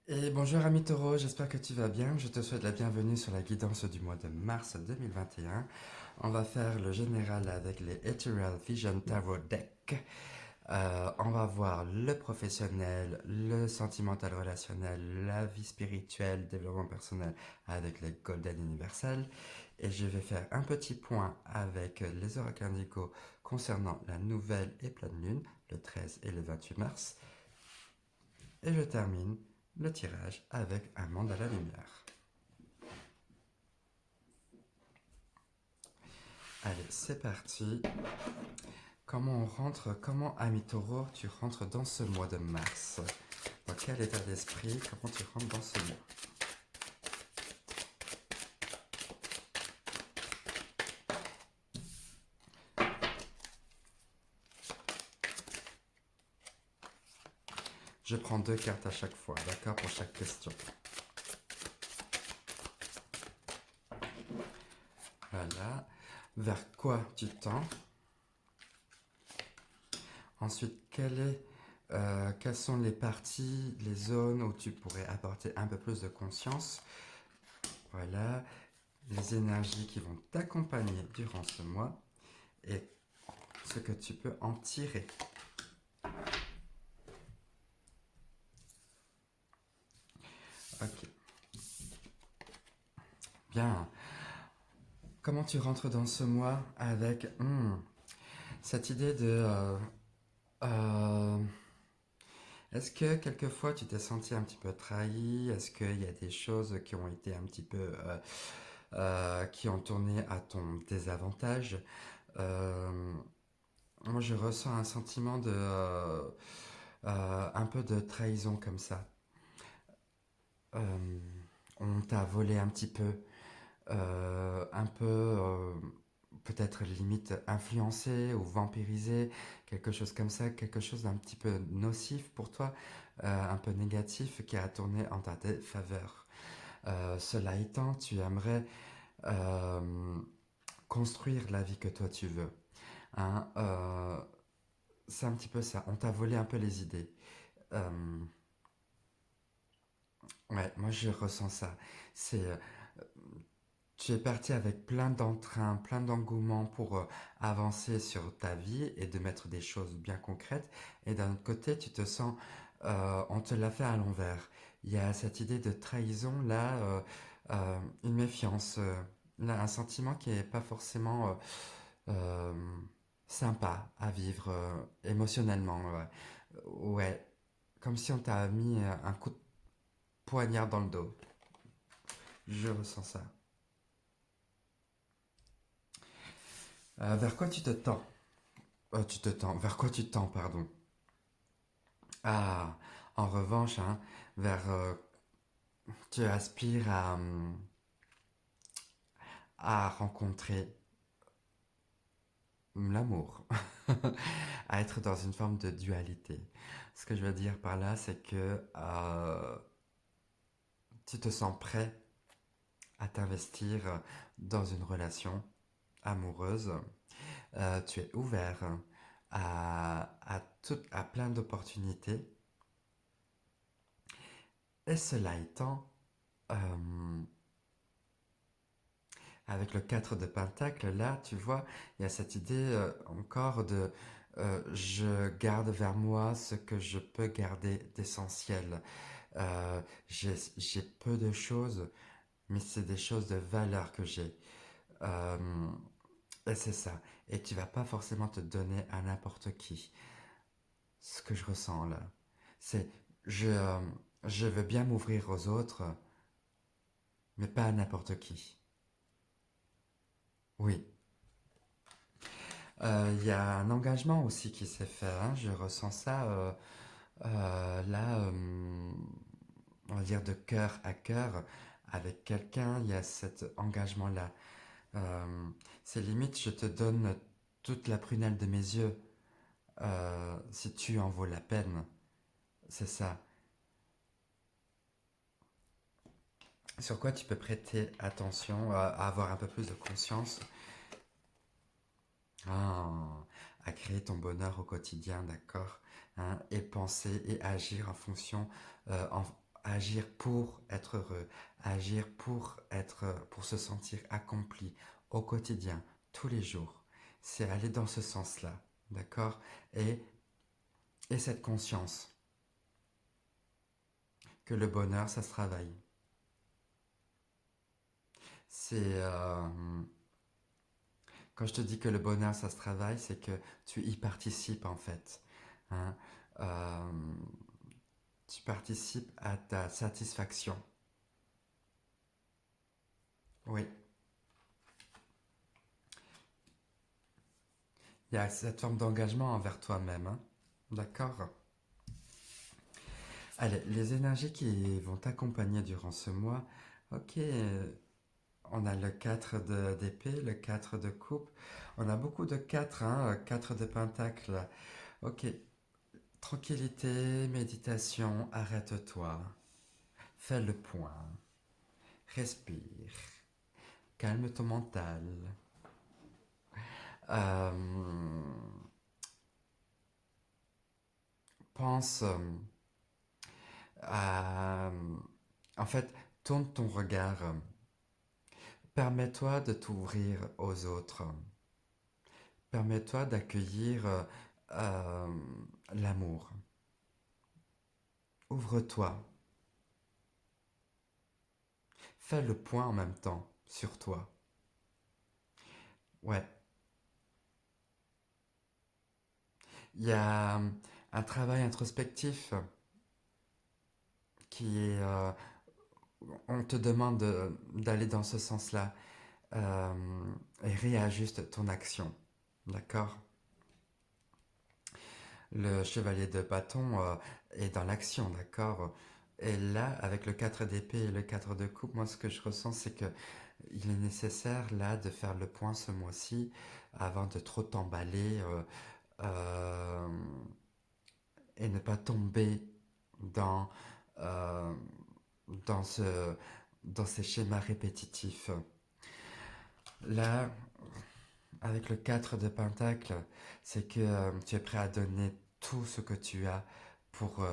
Et bonjour ami Taureau, j'espère que tu vas bien. Je te souhaite la bienvenue sur la guidance du mois de mars 2021. On va faire le général avec les Ethereal Vision Tarot Deck. On va voir le professionnel, le sentimental relationnel, la vie spirituelle, développement personnel avec les Golden Universal. Et je vais faire un petit point avec les oracles indicaux concernant la nouvelle et pleine lune, le 13 et le 28 mars. Et je termine le tirage avec un monde à la lumière. Allez, c'est parti. Comment, ami Taureau, tu rentres dans ce mois de mars? Dans quel état d'esprit, comment tu rentres dans ce mois? Je prends deux cartes à chaque fois, d'accord, pour chaque question. Voilà. Vers quoi tu tends? Ensuite, quelles sont les parties, les zones où tu pourrais apporter un peu plus de conscience? Voilà. Les énergies qui vont t'accompagner durant ce mois et ce que tu peux en tirer. Ok, bien. Comment tu rentres dans ce mois avec cette idée de... euh, est-ce que quelquefois tu t'es senti un petit peu trahi? Est-ce qu'il y a des choses qui ont été un petit peu... qui ont tourné à ton désavantage? Euh, Moi je ressens un sentiment de... un peu de trahison comme ça. Euh, on t'a volé un petit peu. Un peu peut-être limite influencé ou vampirisé, quelque chose comme ça, quelque chose d'un petit peu nocif pour toi, un peu négatif qui a tourné en ta défaveur. Cela étant, tu aimerais euh, construire la vie que toi tu veux. Hein, c'est un petit peu ça, on t'a volé un peu les idées. Euh, ouais, moi je ressens ça. C'est Tu es parti avec plein d'entrain, plein d'engouement pour avancer sur ta vie et de mettre des choses bien concrètes. Et d'un autre côté, tu te sens, on te l'a fait à l'envers. Il y a cette idée de trahison là, une méfiance, là, un sentiment qui n'est pas forcément euh, sympa à vivre émotionnellement. Ouais. Ouais, comme si on t'a mis un coup de poignard dans le dos. Je ressens ça. Vers quoi tu te tends? Tu te tends. Vers quoi tu tends, pardon? Ah, en revanche, hein, vers. Tu aspires à rencontrer l'amour, à être dans une forme de dualité. Ce que je veux dire par là, c'est que tu te sens prêt à t'investir dans une relation amoureuse. Tu es ouvert à plein d'opportunités. Et cela étant, euh, avec le 4 de Pentacle, là, tu vois, il y a cette idée encore de je garde vers moi ce que je peux garder d'essentiel. J'ai peu de choses, mais c'est des choses de valeur que j'ai. Euh, et c'est ça. Et tu vas pas forcément te donner à n'importe qui. Ce que je ressens là, c'est je, euh, je veux bien m'ouvrir aux autres, mais pas à n'importe qui. Oui, il y a un engagement aussi qui s'est fait, hein, je ressens ça là, on va dire de cœur à cœur avec quelqu'un, il y a cet engagement-là. Euh, c'est limite, je te donne toute la prunelle de mes yeux si tu en vaux la peine, c'est ça. Sur quoi tu peux prêter attention, à avoir un peu plus de conscience, ah, à créer ton bonheur au quotidien, d'accord, hein, et penser et agir en fonction, agir pour être heureux, agir pour se sentir accompli au quotidien, tous les jours. C'est aller dans ce sens-là, d'accord? et, et cette conscience que le bonheur, ça se travaille. C'est quand je te dis que le bonheur, ça se travaille, c'est que tu y participes en fait. Hein. Euh, Tu participes à ta satisfaction. Oui, il y a cette forme d'engagement envers toi-même. Hein. D'accord? Allez, les énergies qui vont t'accompagner durant ce mois. Ok, on a le 4 d'épée, le 4 de coupe. On a beaucoup de 4, hein, 4 de pentacle. Ok, tranquillité, méditation, arrête-toi. Fais le point. Respire. Calme ton mental. Euh, pense à... En fait, tourne ton regard. Permets-toi de t'ouvrir aux autres. Permets-toi d'accueillir euh, l'amour. Ouvre-toi. Fais le point en même temps sur toi. Ouais. Il y a un travail introspectif qui est... on te demande d'aller dans ce sens-là euh, et réajuste ton action. D'accord? Le chevalier de bâton est dans l'action, d'accord? Et là, avec le 4 d'épée et le 4 de coupe, moi ce que je ressens, c'est que il est nécessaire là de faire le point ce mois-ci avant de trop t'emballer euh, et ne pas tomber dans, euh, dans, ce, dans ces schémas répétitifs. Là, avec le 4 de pentacle, c'est que tu es prêt à donner tout ce que tu as pour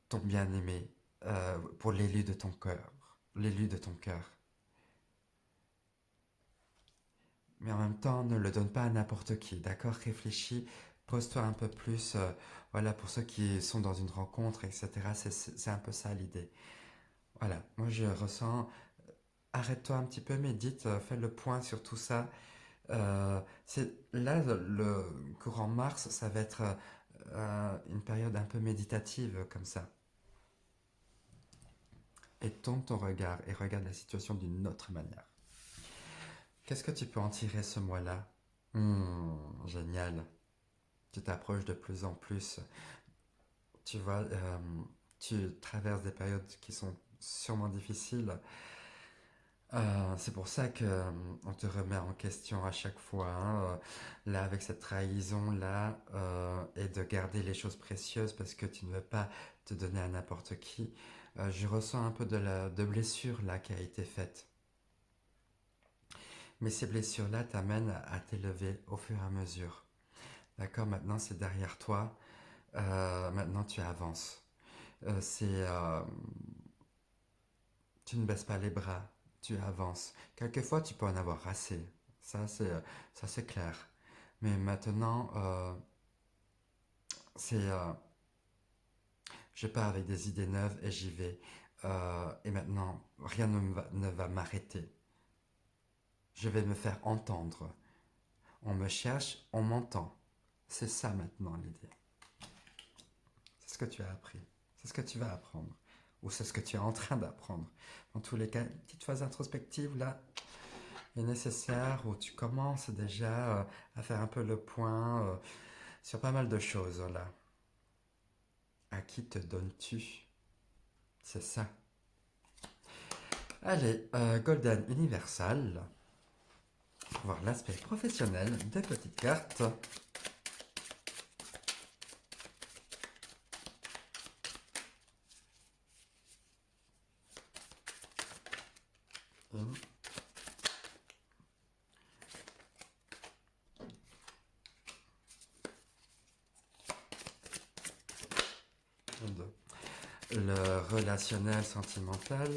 ton bien-aimé, pour l'élu de ton cœur. L'élu de ton cœur. Mais en même temps, ne le donne pas à n'importe qui, d'accord? Réfléchis, pose-toi un peu plus. Voilà, pour ceux qui sont dans une rencontre, etc., c'est un peu ça l'idée. Voilà, moi je ressens. Arrête-toi un petit peu, médite, fais le point sur tout ça. Là, le courant Mars, ça va être une période un peu méditative comme ça. Et tourne ton regard et regarde la situation d'une autre manière. Qu'est-ce que tu peux en tirer ce mois-là? Génial. Tu t'approches de plus en plus. Tu vois, tu traverses des périodes qui sont sûrement difficiles. C'est pour ça que on te remet en question à chaque fois, hein, là avec cette trahison là, et de garder les choses précieuses parce que tu ne veux pas te donner à n'importe qui. Je ressens un peu de blessure là qui a été faite. Mais ces blessures là t'amènent à t'élever au fur et à mesure. D'accord, maintenant c'est derrière toi. Maintenant tu avances. C'est Tu ne baisses pas les bras, tu avances. Quelquefois, tu peux en avoir assez. Ça, c'est clair. Mais maintenant, c'est, je pars avec des idées neuves et j'y vais. Et maintenant, rien ne va m'arrêter. Je vais me faire entendre. On me cherche, on m'entend. C'est ça maintenant l'idée. C'est ce que tu as appris. C'est ce que tu vas apprendre. Ou c'est ce que tu es en train d'apprendre. Dans tous les cas, une petite phase introspective, là, est nécessaire, où tu commences déjà à faire un peu le point sur pas mal de choses là. À qui te donnes-tu? C'est ça. Allez, Golden Universal. Pour voir l'aspect professionnel des petites cartes. Une, deux. le relationnel sentimental.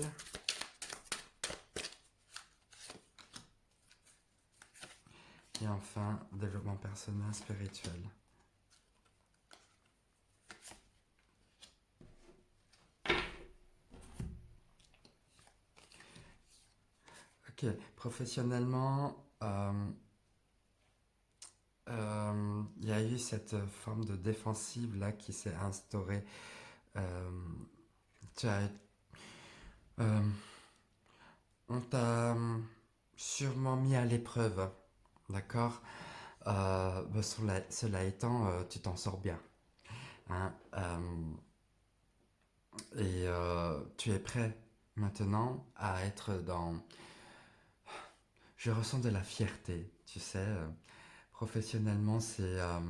Et enfin, développement personnel spirituel. Ok, professionnellement, il y a eu cette forme de défensive là qui s'est instaurée. Euh, tu as, euh, on t'a sûrement mis à l'épreuve, d'accord. Cela étant, tu t'en sors bien, hein, tu es prêt maintenant à être dans. Je ressens de la fierté, tu sais. Professionnellement, ça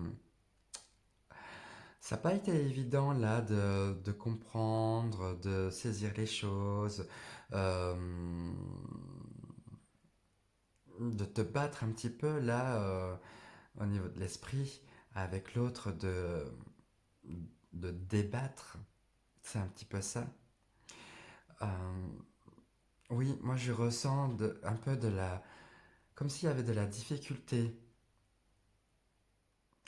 n'a pas été évident là de comprendre, de saisir les choses, euh, de te battre un petit peu là au niveau de l'esprit avec l'autre, de débattre. C'est un petit peu ça. Euh, oui, moi je ressens un peu de la. Comme s'il y avait de la difficulté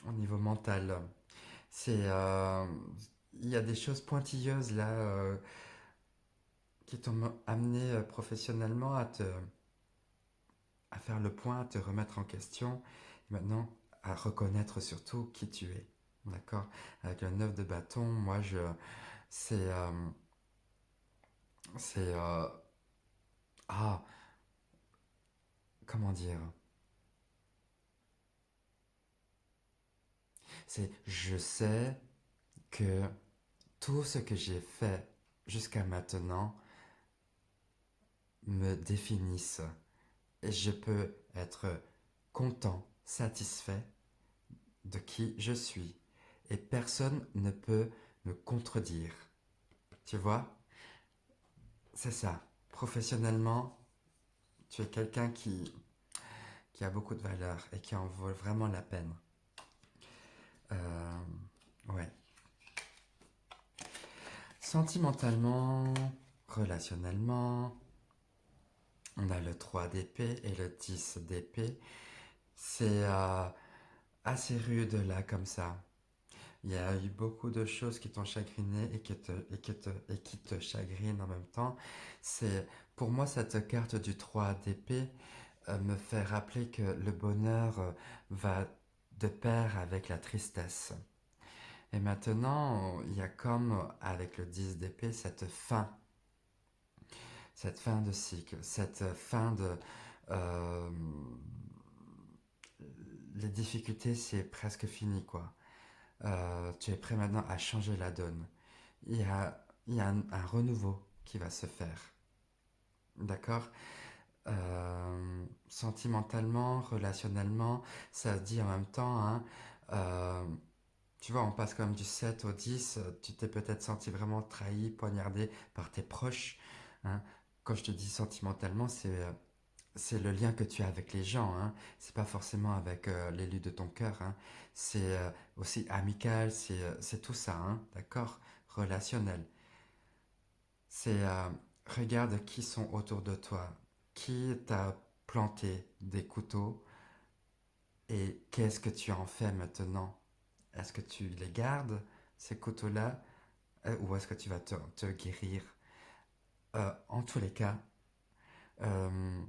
au niveau mental. C'est. Il y a des choses pointilleuses là qui t'ont amené professionnellement à faire le point, à te remettre en question, et maintenant à reconnaître surtout qui tu es. D'accord. Avec le 9 de bâton, moi je. C'est. C'est. Ah, comment dire. C'est. Je sais que tout ce que j'ai fait jusqu'à maintenant me définissent. Et je peux être content, satisfait de qui je suis. Et personne ne peut me contredire. Tu vois? C'est ça. Professionnellement, tu es quelqu'un qui a beaucoup de valeur et qui en vaut vraiment la peine. Euh, ouais. Sentimentalement, relationnellement, on a le 3 d'épée et le 10 d'épée. C'est assez rude là comme ça. Il y a eu beaucoup de choses qui t'ont chagriné et qui te chagrinent en même temps. C'est, pour moi, cette carte du 3 d'épée me fait rappeler que le bonheur va de pair avec la tristesse. Et maintenant, il y a comme avec le 10 d'épée cette fin de cycle, cette fin de... euh, les difficultés, c'est presque fini, quoi. Tu es prêt maintenant à changer la donne. Il y a un renouveau qui va se faire. D'accord. Sentimentalement, relationnellement, ça se dit en même temps. Hein, euh, tu vois, on passe comme du 7 au 10. Tu t'es peut-être senti vraiment trahi, poignardé par tes proches. Hein. Quand je te dis sentimentalement, c'est le lien que tu as avec les gens. Hein. C'est pas forcément avec l'élu de ton cœur. Hein. C'est aussi amical, c'est tout ça. Hein. D'accord. Relationnel. C'est regarde qui sont autour de toi, qui t'a planté des couteaux et qu'est-ce que tu en fais maintenant. Est-ce que tu les gardes, ces couteaux-là, ou est-ce que tu vas te guérir. En tous les cas, euh,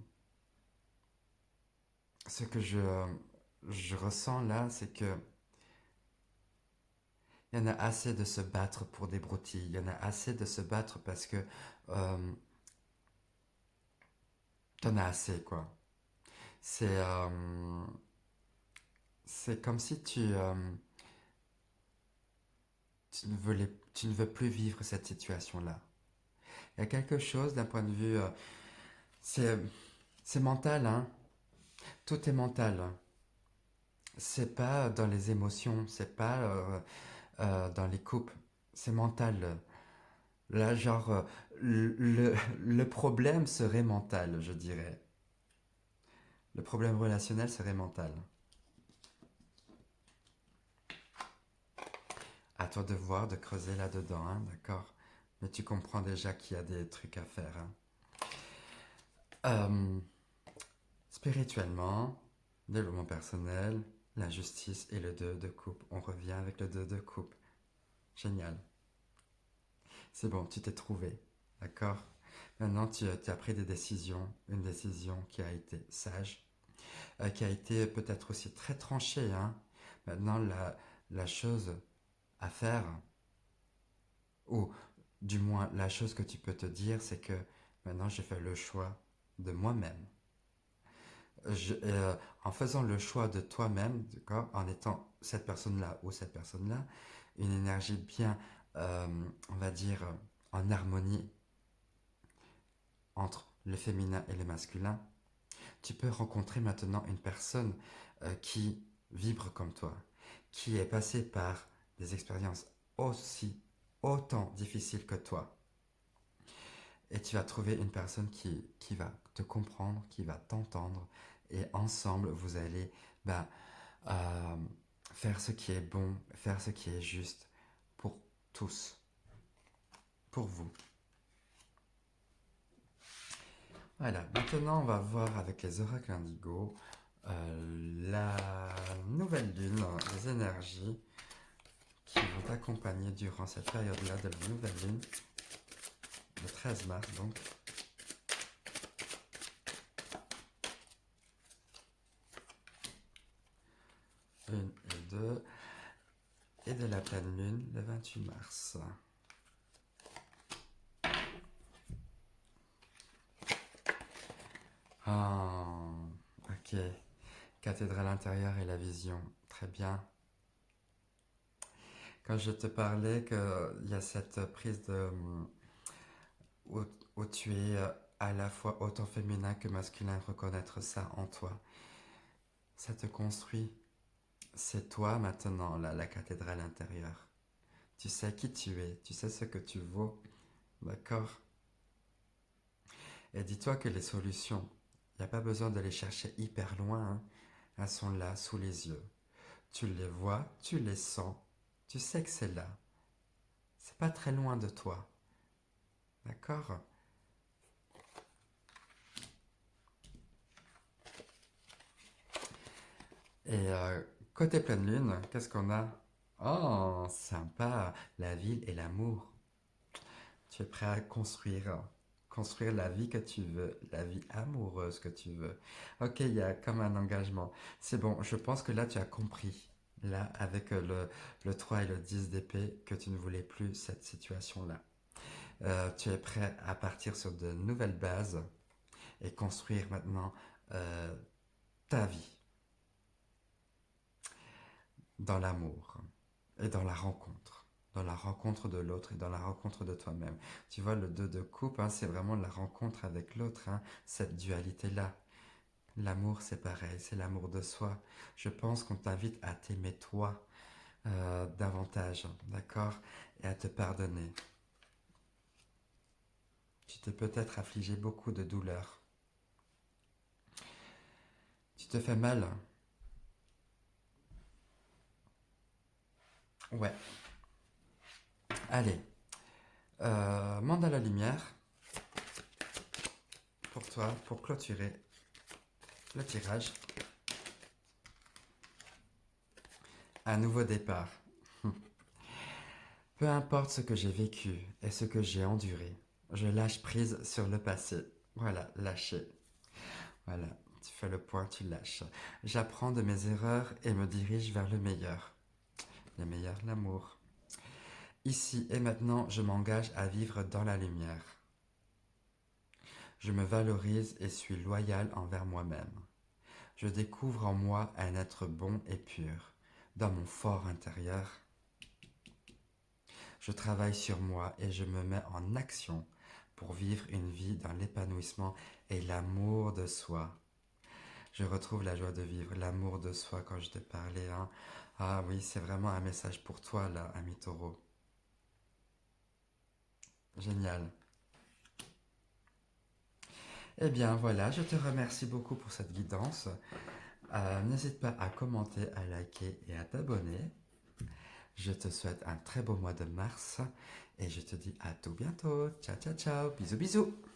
ce que je ressens là, c'est que il y en a assez de se battre pour des broutilles. Il y en a assez de se battre parce que euh, t'en as assez, quoi. C'est c'est comme si tu ne veux plus vivre cette situation-là. Il y a quelque chose d'un point de vue... c'est, c'est mental, hein. Tout est mental. C'est pas dans les émotions, c'est pas dans les coupes. C'est mental. Là, genre, le problème serait mental, je dirais. Le problème relationnel serait mental. À toi de voir, de creuser là-dedans, hein, d'accord. Mais tu comprends déjà qu'il y a des trucs à faire, hein. Euh, Spirituellement, développement personnel, la justice et le 2 de coupe. On revient avec le 2 de coupe. Génial. C'est bon, tu t'es trouvé. D'accord? Maintenant, tu as pris des décisions. Une décision qui a été sage, qui a été peut-être aussi très tranchée, hein. Maintenant, la chose à faire, ou du moins la chose que tu peux te dire, c'est que maintenant, je fais le choix de moi-même. En faisant le choix de toi-même, d'accord, en étant cette personne-là ou cette personne-là, une énergie bien, euh, on va dire, en harmonie entre le féminin et le masculin, tu peux rencontrer maintenant une personne qui vibre comme toi, qui est passée par des expériences aussi autant difficiles que toi. Et tu vas trouver une personne qui va te comprendre, qui va t'entendre, et ensemble, vous allez bah, euh, faire ce qui est bon, faire ce qui est juste pour tous, pour vous. Voilà, maintenant on va voir avec les oracles indigo la nouvelle lune, les énergies qui vont t'accompagner durant cette période-là de la nouvelle lune, le 13 mars donc. Une et deux, et de la pleine lune le 28 mars. Ah, ok. Cathédrale intérieure et la vision. Très bien. Quand je te parlais qu'il y a cette prise de où, où tu es à la fois autant féminin que masculin, reconnaître ça en toi, ça te construit. C'est toi maintenant, là, la cathédrale intérieure. Tu sais qui tu es, tu sais ce que tu vaux, d'accord? Et dis-toi que les solutions, il n'y a pas besoin de les chercher hyper loin, hein. Elles sont là, sous les yeux. Tu les vois, tu les sens, tu sais que c'est là. C'est pas très loin de toi, d'accord? Et côté pleine lune, qu'est-ce qu'on a? Oh, sympa, la ville et l'amour. Tu es prêt à construire la vie que tu veux, la vie amoureuse que tu veux. Ok, il y a comme un engagement. C'est bon, je pense que là tu as compris, là avec le 3 et le 10 d'épée, que tu ne voulais plus cette situation-là. Tu es prêt à partir sur de nouvelles bases et construire maintenant euh, ta vie dans l'amour et dans la rencontre de l'autre et dans la rencontre de toi-même. Tu vois, le 2 de coupe, hein, c'est vraiment la rencontre avec l'autre, hein, cette dualité-là. L'amour, c'est pareil, c'est l'amour de soi. Je pense qu'on t'invite à t'aimer toi davantage, d'accord? Et à te pardonner. Tu t'es peut-être affligé beaucoup de douleurs. Tu te fais mal. Ouais. Allez. Mande à la lumière pour toi, pour clôturer le tirage. Un nouveau départ. Peu importe ce que j'ai vécu et ce que j'ai enduré, je lâche prise sur le passé. Voilà, lâcher. Voilà, tu fais le point, tu lâches. J'apprends de mes erreurs et me dirige vers le meilleur. Le meilleur, l'amour. Ici et maintenant, je m'engage à vivre dans la lumière. Je me valorise et suis loyal envers moi-même. Je découvre en moi un être bon et pur. Dans mon fort intérieur, je travaille sur moi et je me mets en action pour vivre une vie dans l'épanouissement et l'amour de soi. Je retrouve la joie de vivre, l'amour de soi quand je te parlais, hein. Ah oui, c'est vraiment un message pour toi là, ami taureau. Génial. Eh bien voilà, je te remercie beaucoup pour cette guidance. N'hésite pas à commenter, à liker et à t'abonner. Je te souhaite un très beau mois de mars et je te dis à tout bientôt. Ciao, ciao, ciao. Bisous, bisous.